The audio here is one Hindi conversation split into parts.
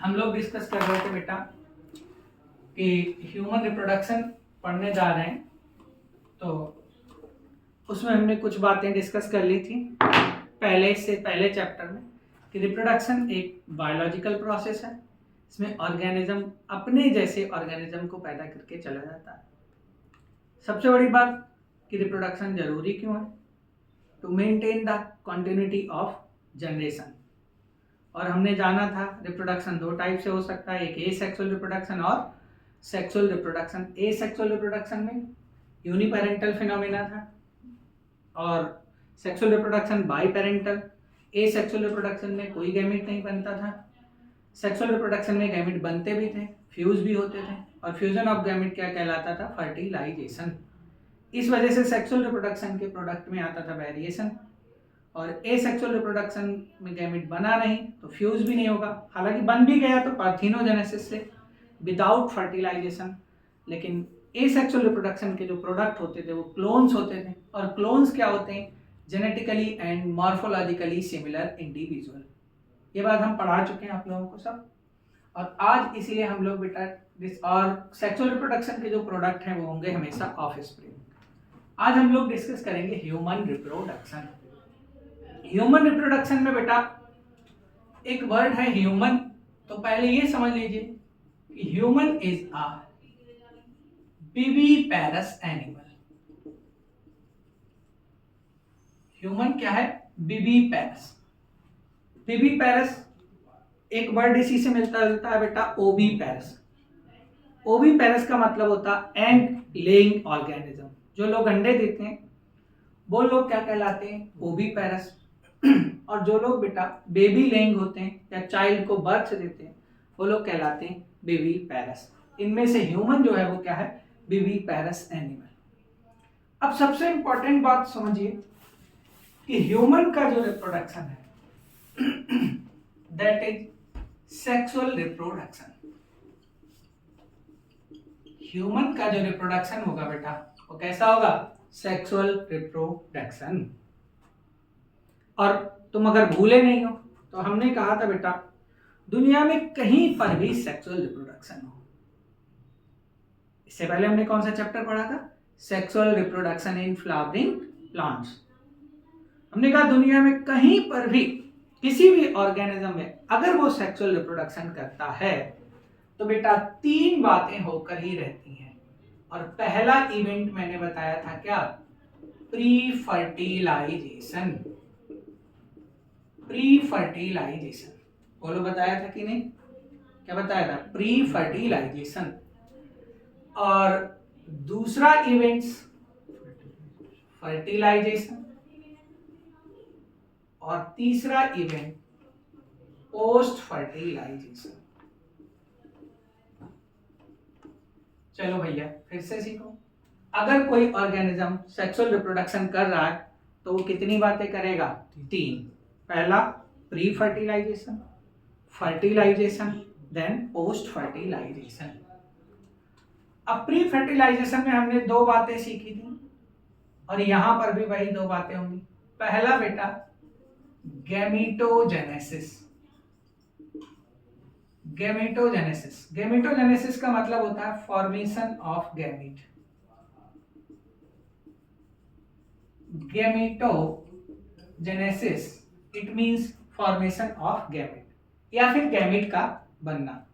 हम लोग डिस्कस कर रहे थे बेटा कि ह्यूमन रिप्रोडक्शन पढ़ने जा रहे हैं, तो उसमें हमने कुछ बातें डिस्कस कर ली थी पहले चैप्टर में कि रिप्रोडक्शन एक बायोलॉजिकल प्रोसेस है। इसमें ऑर्गेनिज्म अपने जैसे ऑर्गेनिज्म को पैदा करके चला जाता है। सबसे बड़ी बात कि रिप्रोडक्शन जरूरी क्यों है? To maintain the continuity of generation. और हमने जाना था रिप्रोडक्शन दो टाइप से हो सकता है, एक एसेक्सुअल रिप्रोडक्शन और सेक्सुअल रिप्रोडक्शन। एसेक्सुअल रिप्रोडक्शन में यूनिपेरेंटल फिनोमेना था और sexual reproduction by parental. Asexual reproduction में कोई गैमेट नहीं बनता था। सेक्सुअल रिप्रोडक्शन में गैमेट बनते भी थे, फ्यूज भी होते थे, और फ्यूजन ऑफ गैमेट क्या कहलाता था? फर्टिलाइजेशन। इस वजह से सेक्सुअल रिप्रोडक्शन के प्रोडक्ट में आता था वेरिएशन, और एसेक्सुअल रिप्रोडक्शन में गैमेट बना नहीं तो फ्यूज भी नहीं होगा। हालांकि बन भी गया तो पार्थिनोजेनेसिस से, विदाउट फर्टिलाइजेशन। लेकिन एसेक्सुअल रिप्रोडक्शन के जो प्रोडक्ट होते थे वो क्लोन्स होते थे, और क्लोन्स क्या होते हैं? Genetically and morphologically similar individual. ये बात हम पढ़ा चुके हैं आप लोगों को सब। और आज इसीलिए हम लोग बेटा और सेक्सुअल रिप्रोडक्शन के जो प्रोडक्ट हैं वो होंगे हमेशा ऑफस्प्रिंग। आज हम लोग डिस्कस करेंगे ह्यूमन रिप्रोडक्शन। ह्यूमन रिप्रोडक्शन में बेटा एक वर्ड है ह्यूमन, तो पहले ये समझ लीजिए कि human is a viviparous animal. Human क्या है? विविपेरस। विविपेरस एक वर्ड इसी से मिलता जुलता है बेटा, ओविपेरस। ओविपेरस का मतलब होता है एग लेइंग ऑर्गेनिज्म। जो लोग अंडे देते हैं वो लोग क्या कहलाते हैं? ओविपेरस। और जो लोग बेटा बेबी लेइंग होते हैं या चाइल्ड को बर्थ देते हैं वो लोग कहलाते हैं विविपेरस। इनमें से ह्यूमन जो है वो क्या है? Viviparous animal. अब सबसे इंपॉर्टेंट बात समझिए कि ह्यूमन का जो रिप्रोडक्शन है that is sexual reproduction. Human का जो रिप्रोडक्शन होगा बेटा वो कैसा होगा? Sexual reproduction. और तुम अगर भूले नहीं हो तो हमने कहा था बेटा दुनिया में कहीं पर भी सेक्सुअल रिप्रोडक्शन हो। इससे पहले हमने कौन सा चैप्टर पढ़ा था? Sexual reproduction in flowering plants. हमने कहा दुनिया में कहीं पर भी किसी भी ऑर्गेनिज्म में अगर वो सेक्सुअल रिप्रोडक्शन करता है तो बेटा तीन बातें होकर ही रहती हैं। और पहला इवेंट मैंने बताया था क्या? Pre fertilisation. प्री फर्टिलाइजेशन बोलो, बताया था कि नहीं? क्या बताया था? Pre fertilisation. और दूसरा इवेंट्स फर्टिलाइजेशन, और तीसरा इवेंट पोस्ट फर्टिलाइजेशन। चलो भैया फिर से सीखो। अगर कोई ऑर्गेनिज्म सेक्सुअल रिप्रोडक्शन कर रहा है तो वो कितनी बातें करेगा? तीन। पहला pre fertilisation, fertilisation, then post fertilisation. अब प्री फर्टिलाइजेशन में हमने दो बातें सीखी थी और यहां पर भी वही दो बातें होंगी। पहला बेटा गैमेटोजेनेसिस। गैमेटोजेनेसिस, गैमेटोजेनेसिस का मतलब होता है formation of gamete. Gametogenesis it means formation of gamete या फिर गैमीट का बनना।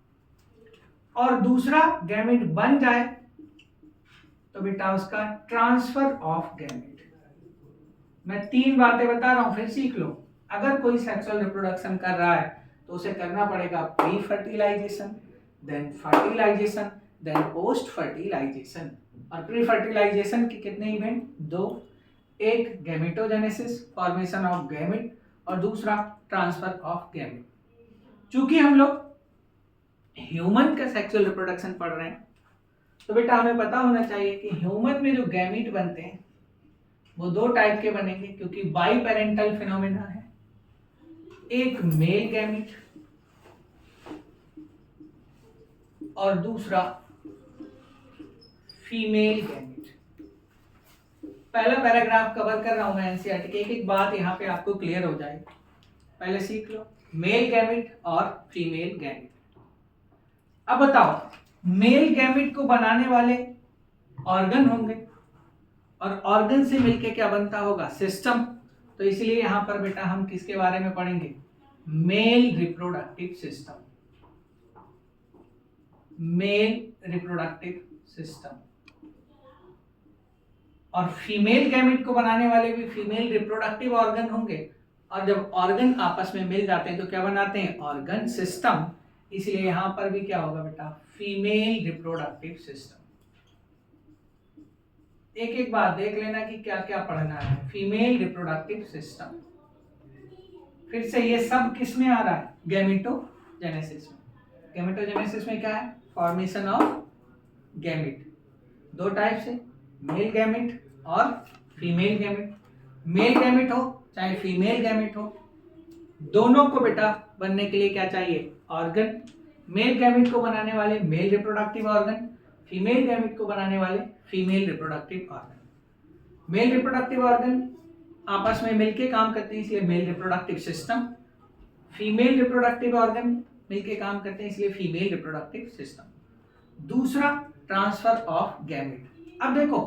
और दूसरा गैमीट बन जाए तो बेटा उसका ट्रांसफर ऑफ गैमीट। मैं तीन बातें बता रहा हूं, फिर सीख लो। अगर कोई सेक्सुअल रिप्रोडक्शन कर रहा है तो उसे करना पड़ेगा pre fertilisation, then fertilisation, then post fertilisation. और प्री फर्टिलाइजेशन के कितने इवेंट? दो। एक गैमेटोजेनेसिस, फॉर्मेशन ऑफ गैमेट, और दूसरा ट्रांसफर ऑफ गैमेट। चूंकि हम लोग ह्यूमन का सेक्सुअल रिप्रोडक्शन पढ़ रहे हैं तो बेटा हमें पता होना चाहिए कि ह्यूमन में जो गैमीट बनते हैं वो दो टाइप के बनेंगे, क्योंकि बाई पेरेंटल फिनोमेना है। एक मेल गैमीट और दूसरा फीमेल गैमीट। पहला पैराग्राफ कवर कर रहा हूं मैं एनसीईआरटी, एक एक बात यहां पे आपको क्लियर हो जाए। पहले सीख लो मेल गैमीट और फीमेल गैमीट। अब बताओ, मेल गैमेट को बनाने वाले ऑर्गन होंगे और ऑर्गन से मिलके क्या बनता होगा, सिस्टम। तो इसलिए यहां पर बेटा हम किसके बारे में पढ़ेंगे, mail reproductive system, mail reproductive system. और फीमेल गैमेट को बनाने वाले भी फीमेल रिप्रोडक्टिव ऑर्गन होंगे, और जब ऑर्गन आपस में मिल जाते हैं तो क्या बनाते हैं, ऑर्गन सिस्टम। इसलिए यहां पर भी क्या होगा बेटा, फीमेल रिप्रोडक्टिव सिस्टम। एक एक बात देख लेना कि क्या क्या पढ़ना है। फीमेल रिप्रोडक्टिव सिस्टम, फिर से ये सब किस में आ रहा है, गैमेटोजेनेसिस में। गैमेटोजेनेसिस में क्या है, फॉर्मेशन ऑफ गैमेट। दो टाइप से, मेल गैमेट और फीमेल गैमेट। मेल गैमेट हो चाहे फीमेल गैमेट हो, दोनों को बेटा बनने के लिए क्या चाहिए, ऑर्गन। मेल गैमेट को बनाने वाले male reproductive organ, female gamete को बनाने वाले female reproductive organ. Male reproductive organ आपस में मिलके काम करते हैं इसलिए mail reproductive system, female reproductive organ मिलके काम करते हैं इसलिए फीमेल रिप्रोडक्टिव सिस्टम। दूसरा, ट्रांसफर ऑफ गैमेट। अब देखो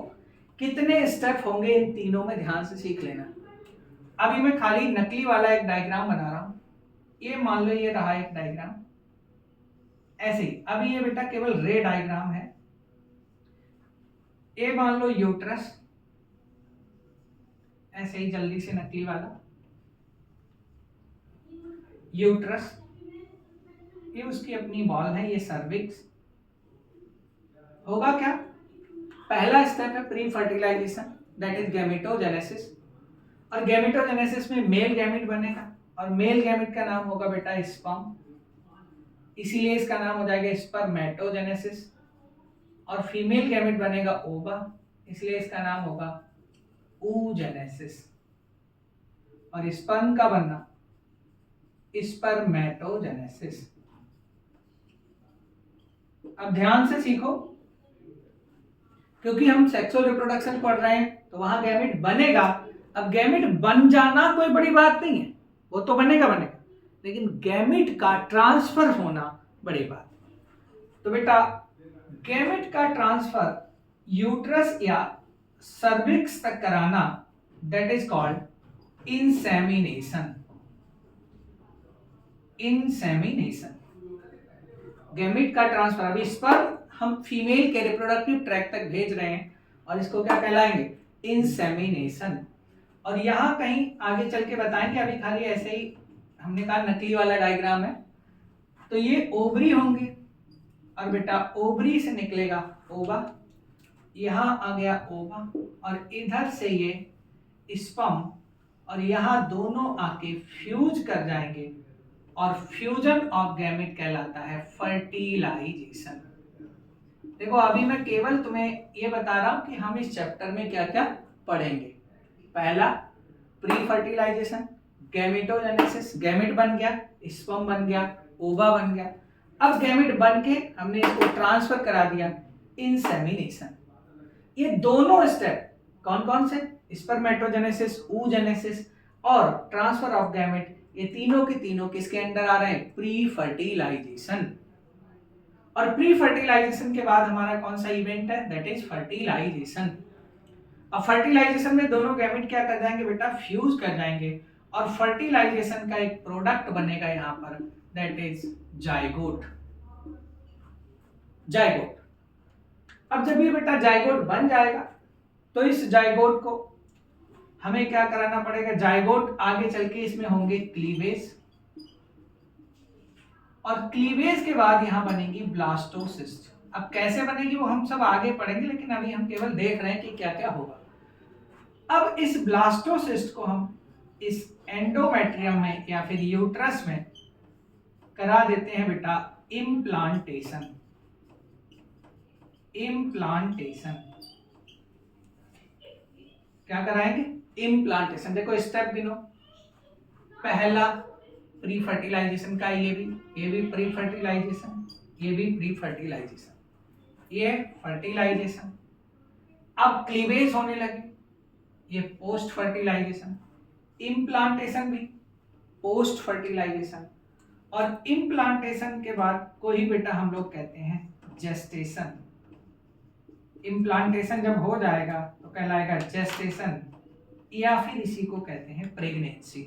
कितने स्टेप होंगे इन तीनों में, ध्यान से सीख लेना। अभी मैं खाली नकली वाला एक डायग्राम बना रहा हूं, ये मान लो ये रहा एक डायग्राम ऐसे ही। अभी ये बेटा केवल रे डायग्राम है। ये मान लो यूट्रस, ऐसे ही जल्दी से नकली वाला यूट्रस, ये उसकी अपनी बॉल है, ये सर्विक्स। होगा क्या, पहला स्टेप है pre fertilisation, that is gametogenesis. और गैमेटोजेनेसिस में मेल गैमेट बनेगा और मेल गैमेट का नाम होगा बेटा स्पर्म, इसीलिए इसका नाम हो जाएगा स्पर्मेटोजेनेसिस। और फीमेल गैमेट बनेगा ओवा, इसलिए इसका नाम होगा oogenesis। और स्पर्म का बनना स्पर्मेटोजेनेसिस। अब ध्यान से सीखो, क्योंकि हम सेक्सुअल रिप्रोडक्शन पढ़ रहे हैं तो वहां गैमेट बनेगा। अब गैमेट बन जाना कोई बड़ी बात नहीं है, वो तो बनेगा बनेगा, लेकिन गैमेट का ट्रांसफर होना बड़ी बात। तो बेटा गैमेट का ट्रांसफर यूट्रस या सर्विक्स तक कराना, that is called insemination. Insemination, gamete का ट्रांसफर। अभी स्पर्म हम फीमेल के रिप्रोडक्टिव ट्रैक तक भेज रहे हैं और इसको क्या कहलाएंगे, इंसेमिनेशन। और यहां कहीं आगे चल के बताएंगे, अभी खाली ऐसे ही हमने कहा नकली वाला डायग्राम है। तो ये ओवरी होंगे और बेटा ओवरी से निकलेगा ओवा, यहां आ गया ओवा और इधर से ये स्पर्म, और यहां दोनों आके फ्यूज कर जाएंगे और फ्यूजन ऑफ गैमेट कहलाता है फर्टिलाइजेशन। देखो अभी मैं केवल तुम्हें ये बता रहा हूं कि हम इस चैप्टर में क्या क्या पढ़ेंगे। पहला प्री फर्टिलाइजेशन, गैमेटोजेनेसिस, गैमेट बन गया, स्पर्म बन गया, ओवा बन गया। अब गैमेट बन के हमने इसको ट्रांसफर करा दिया, इंसेमिनेशन। ये दोनों स्टेप कौन कौन से, स्पर्मेटोजेनेसिस, oogenesis और ट्रांसफर ऑफ गैमेट, ये तीनों के तीनों किसके अंडर आ रहे हैं, प्री फर्टिलाइजेशन। और प्री फर्टिलाइजेशन के बाद हमारा कौन सा इवेंट है, दैट इज फर्टिलाइजेशन। अब फर्टिलाइजेशन में दोनों गैमेट क्या कर जाएंगे बेटा, फ्यूज कर जाएंगे और फर्टिलाइजेशन का एक प्रोडक्ट बनेगा यहां पर, दैट इज जाइगोट। जाइगोट। अब जब ये बेटा जाइगोट बन जाएगा तो इस जाइगोट को हमें क्या कराना पड़ेगा, जाइगोट आगे चल के इसमें होंगे क्लीवेज, और क्लीवेज के बाद यहां बनेगी ब्लास्टोसिस्ट। अब कैसे बनेगी वो हम सब आगे पढ़ेंगे, लेकिन अभी हम केवल देख रहे हैं कि क्या क्या होगा। अब इस ब्लास्टोसिस्ट को हम इस एंडोमेट्रियम में या फिर यूट्रस में करा देते हैं बेटा इम्प्लांटेशन। इम्प्लांटेशन क्या कराएंगे, इम्प्लांटेशन। देखो स्टेप गिनो, पहला प्री फर्टिलाइजेशन का, ये भी प्री फर्टिलाइजेशन, ये भी प्री फर्टिलाइजेशन, ये फर्टिलाइजेशन। अब क्लीवेज होने लगे, ये पोस्ट फर्टिलाइजेशन, इम्प्लांटेशन भी पोस्ट फर्टिलाइजेशन। और इम्प्लांटेशन के बाद को ही बेटा हम लोग कहते हैं जेस्टेशन। इम्प्लांटेशन जब हो जाएगा तो कहलाएगा जेस्टेशन, या फिर इसी को कहते हैं प्रेगनेंसी।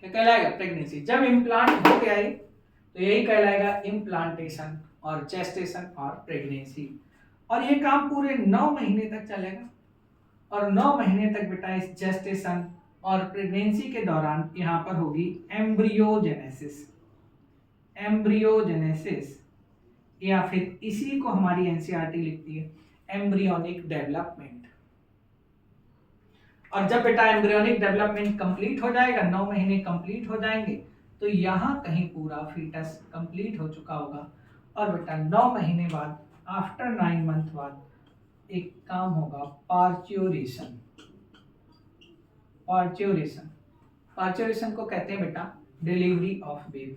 क्या कहलाएगा? प्रेगनेंसी। जब इम्प्लांट हो गया है तो यही कहलाएगा इम्प्लांटेशन और जेस्टेशन और प्रेगनेंसी। और ये काम पूरे 9 महीने तक चलेगा, और 9 महीने तक बेटा इस जेस्टेशन और प्रेगनेंसी के दौरान यहाँ पर होगी एम्ब्रियोजेनेसिस। एम्ब्रियोजेनेसिस, या फिर इसी को हमारी एनसीईआरटी लिखती है एम्ब्रियोनिक डेवलपमेंट। और जब बेटा एम्ब्रियोनिक डेवलपमेंट कंप्लीट हो जाएगा, 9 महीने कंप्लीट हो जाएंगे, तो यहाँ कहीं पूरा फीटस कंप्लीट हो चुका होगा। और बेटा 9 महीने बाद, आफ्टर 9 मंथ बाद एक काम होगा, पार्च्यूरेशन। पार्च्यूरेशन, पार्च्यूरेशन को कहते हैं बेटा delivery of baby,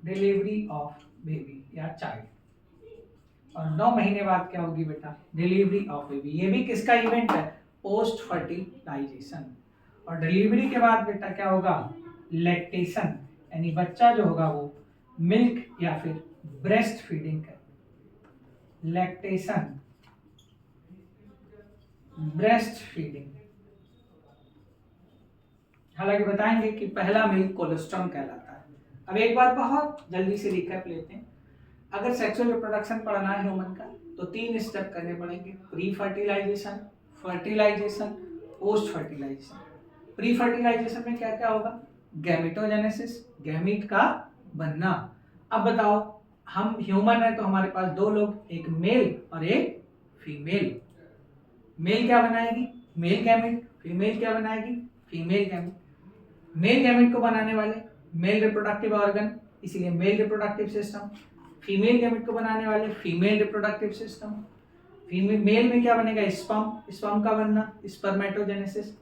delivery of baby या चाइल्ड। और 9 महीने बाद क्या होगी बेटा? Delivery of baby. ये भी किसका इवेंट है? Post fertilisation. और डिलीवरी के बाद बेटा क्या होगा? लैक्टेशन, यानी बच्चा जो होगा वो मिल्क या फिर ब्रेस्ट फीडिंग कर, लैक्टेशन, ब्रेस्ट फीडिंग। हालांकि बताएंगे कि पहला मिल्क कोलेस्ट्रॉम कहलाता है। अब एक बार बहुत जल्दी से रिकैप लेते हैं। अगर सेक्सुअल रिप्रोडक्शन पढ़ना है ह्यूमन का तो 3 स्टेप करने पड़ेंगे, pre fertilisation, fertilisation, post fertilisation. Pre fertilisation में क्या क्या होगा? गैमेटोजेनेसिस, गैमीट का बनना। अब बताओ, हम ह्यूमन है तो हमारे पास 2 लोग, एक मेल और एक फीमेल। मेल क्या बनाएगी? Male gamete. फीमेल क्या बनाएगी? Female gamete. मेल गैमेट को बनाने वाले मेल रिप्रोडक्टिव ऑर्गन, इसीलिए mail reproductive system. Female gamete को बनाने वाले female reproductive system. Female male में क्या बनेगा? स्पर्म, स्पर्म का बनना स्पर्मेटोजेनेसिस।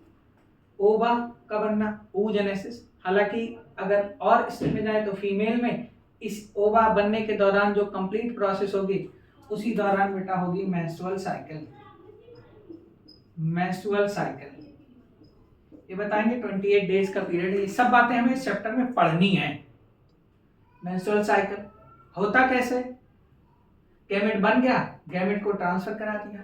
ओवा का बनना oogenesis। हालांकि अगर और स्टेप में जाए तो फीमेल में इस ओवा बनने के दौरान जो कंप्लीट प्रोसेस होगी उसी दौरान बेटा होगी मेंस्ट्रुअल साइकिल। मेंस्ट्रुअल साइकिल ये बताएंगे 28 डेज का पीरियड है। ये सब बातें हमें इस चैप्टर में पढ़नी है। मेंस्ट्रुअल साइकिल होता कैसे? गैमेट बन गया, गैमेट को ट्रांसफर करा दिया,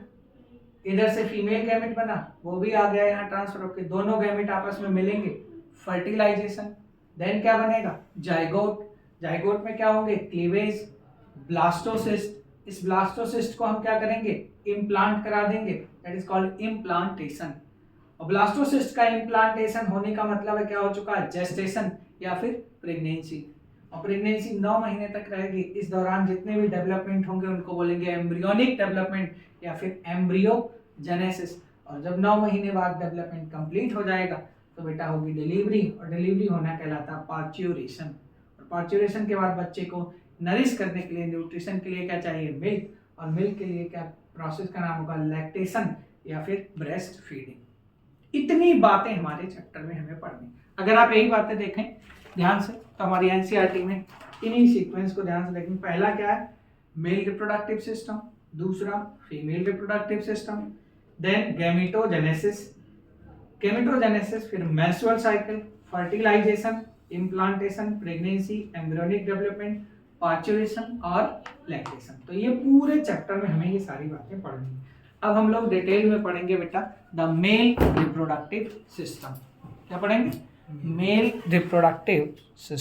इधर से फीमेल गैमेट बना, वो भी आ गया यहाँ ट्रांसफर होकर, दोनों गैमेट आपस में मिलेंगे, फर्टिलाइजेशन। देन क्या बनेगा? जाइगोट। जाइगोट में क्या होंगे? Cleavage, blastocyst. इस ब्लास्टोसिस्ट को हम क्या करेंगे? इम्प्लांट करा देंगे, दैट इज कॉल्ड इम्प्लांटेशन। और ब्लास्टोसिस्ट का इम्प्लांटेशन होने का मतलब है क्या हो चुका है? जेस्टेशन या फिर प्रेगनेंसी। और प्रेगनेंसी 9 महीने तक रहेगी। इस दौरान जितने भी डेवलपमेंट होंगे उनको बोलेंगे एम्ब्रियोनिक डेवलपमेंट या फिर एम्ब्रियोजेनेसिस। और जब 9 महीने बाद डेवलपमेंट कंप्लीट हो जाएगा तो बेटा होगी डिलीवरी, और डिलीवरी होना कहलाता है पार्च्यूरेशन। और पार्च्यूरेशन के बाद बच्चे को नरिश करने के लिए, न्यूट्रिशन के लिए क्या चाहिए? मिल्क। और मिल्क के लिए क्या प्रोसेस का नाम होगा? लैक्टेशन या फिर ब्रेस्ट फीडिंग। इतनी बातें हमारे चैप्टर में हमें पढ़नी। अगर आप यही बातें देखें ध्यान से तो हमारी एनसीईआरटी में इन्हीं सीक्वेंस को ध्यान से देखें। पहला क्या है? मेल रिप्रोडक्टिव सिस्टम, दूसरा female reproductive system, then gametogenesis, gametogenesis, फिर menstrual cycle, fertilisation, implantation, pregnancy, embryonic development, parturition और लैक्टेशन। तो ये पूरे चैप्टर में हमें ये सारी बातें पढ़नी। अब हम लोग डिटेल में पढ़ेंगे बेटा द मेल रिप्रोडक्टिव सिस्टम। क्या पढ़ेंगे? Mail reproductive system.